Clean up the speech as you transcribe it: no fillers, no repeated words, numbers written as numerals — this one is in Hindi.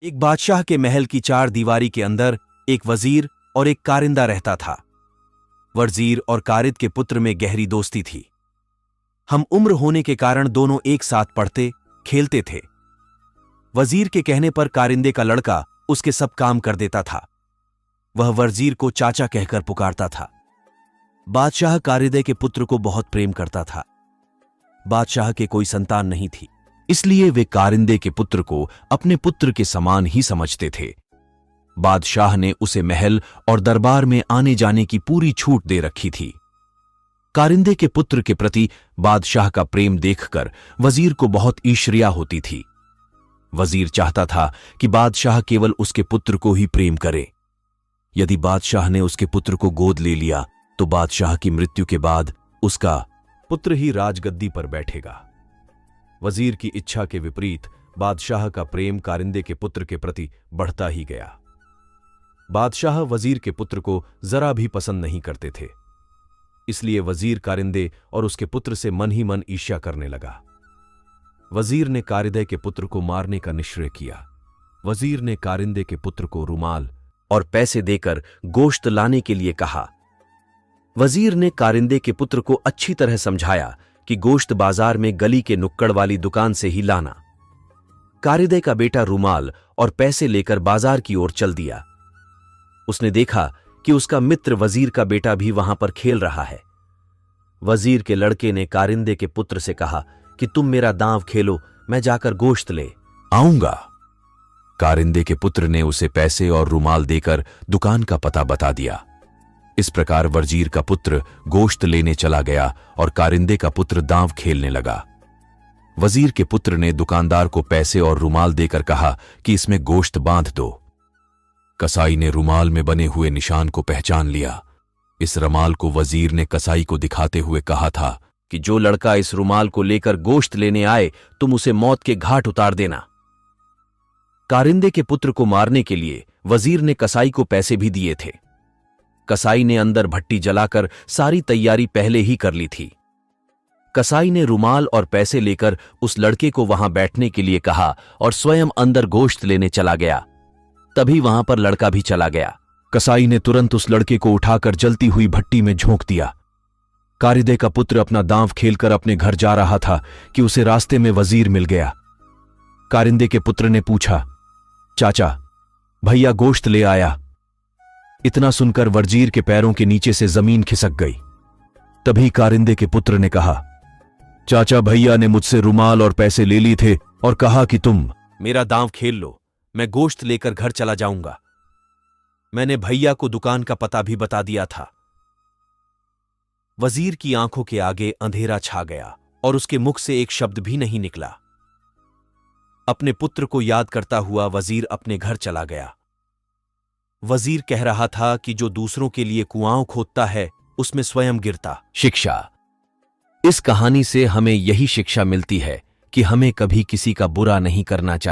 एक बादशाह के महल की चार दीवारी के अंदर एक वजीर और एक कारिंदा रहता था। वजीर और कारिद के पुत्र में गहरी दोस्ती थी। हम उम्र होने के कारण दोनों एक साथ पढ़ते खेलते थे। वजीर के कहने पर कारिंदे का लड़का उसके सब काम कर देता था। वह वजीर को चाचा कहकर पुकारता था। बादशाह कारिदे के पुत्र को बहुत प्रेम करता था। बादशाह के कोई संतान नहीं थी, इसलिए वे कारिंदे के पुत्र को अपने पुत्र के समान ही समझते थे। बादशाह ने उसे महल और दरबार में आने जाने की पूरी छूट दे रखी थी। कारिंदे के पुत्र के प्रति बादशाह का प्रेम देखकर वजीर को बहुत ईर्ष्या होती थी। वजीर चाहता था कि बादशाह केवल उसके पुत्र को ही प्रेम करे। यदि बादशाह ने उसके पुत्र को गोद ले लिया तो बादशाह की मृत्यु के बाद उसका पुत्र ही राजगद्दी पर बैठेगा। वजीर की इच्छा के विपरीत बादशाह का प्रेम कारिंदे के पुत्र के प्रति बढ़ता ही गया। बादशाह वजीर के पुत्र को जरा भी पसंद नहीं करते थे, इसलिए वजीर कारिंदे और उसके पुत्र से मन ही मन ईर्ष्या करने लगा। वजीर ने कारिंदे के पुत्र को मारने का निश्चय किया। वजीर ने कारिंदे के पुत्र को रुमाल और पैसे देकर गोश्त लाने के लिए कहा। वजीर ने कारिंदे के पुत्र को अच्छी तरह समझाया कि गोश्त बाजार में गली के नुक्कड़ वाली दुकान से ही लाना। कारिंदे का बेटा रुमाल और पैसे लेकर बाजार की ओर चल दिया। उसने देखा कि उसका मित्र वजीर का बेटा भी वहां पर खेल रहा है। वजीर के लड़के ने कारिंदे के पुत्र से कहा कि तुम मेरा दांव खेलो, मैं जाकर गोश्त ले आऊंगा। कारिंदे के पुत्र ने उसे पैसे और रुमाल देकर दुकान का पता बता दिया। इस प्रकार वजीर का पुत्र गोश्त लेने चला गया और कारिंदे का पुत्र दांव खेलने लगा। वजीर के पुत्र ने दुकानदार को पैसे और रुमाल देकर कहा कि इसमें गोश्त बांध दो। कसाई ने रुमाल में बने हुए निशान को पहचान लिया। इस रुमाल को वजीर ने कसाई को दिखाते हुए कहा था कि जो लड़का इस रुमाल को लेकर गोश्त लेने आए तुम उसे मौत के घाट उतार देना। कारिंदे के पुत्र को मारने के लिए वजीर ने कसाई को पैसे भी दिए थे। कसाई ने अंदर भट्टी जलाकर सारी तैयारी पहले ही कर ली थी। कसाई ने रुमाल और पैसे लेकर उस लड़के को वहां बैठने के लिए कहा और स्वयं अंदर गोश्त लेने चला गया। तभी वहां पर लड़का भी चला गया। कसाई ने तुरंत उस लड़के को उठाकर जलती हुई भट्टी में झोंक दिया। कारिंदे का पुत्र अपना दांव खेलकर अपने घर जा रहा था कि उसे रास्ते में वजीर मिल गया। कारिंदे के पुत्र ने पूछा, चाचा, भैया गोश्त ले आया। इतना सुनकर वजीर के पैरों के नीचे से जमीन खिसक गई। तभी कारिंदे के पुत्र ने कहा, चाचा, भैया ने मुझसे रुमाल और पैसे ले लिए थे और कहा कि तुम मेरा दांव खेल लो, मैं गोश्त लेकर घर चला जाऊंगा। मैंने भैया को दुकान का पता भी बता दिया था। वजीर की आंखों के आगे अंधेरा छा गया और उसके मुख से एक शब्द भी नहीं निकला। अपने पुत्र को याद करता हुआ वजीर अपने घर चला गया। वजीर कह रहा था कि जो दूसरों के लिए कुआं खोदता है उसमें स्वयं गिरता। शिक्षा। इस कहानी से हमें यही शिक्षा मिलती है कि हमें कभी किसी का बुरा नहीं करना चाहिए।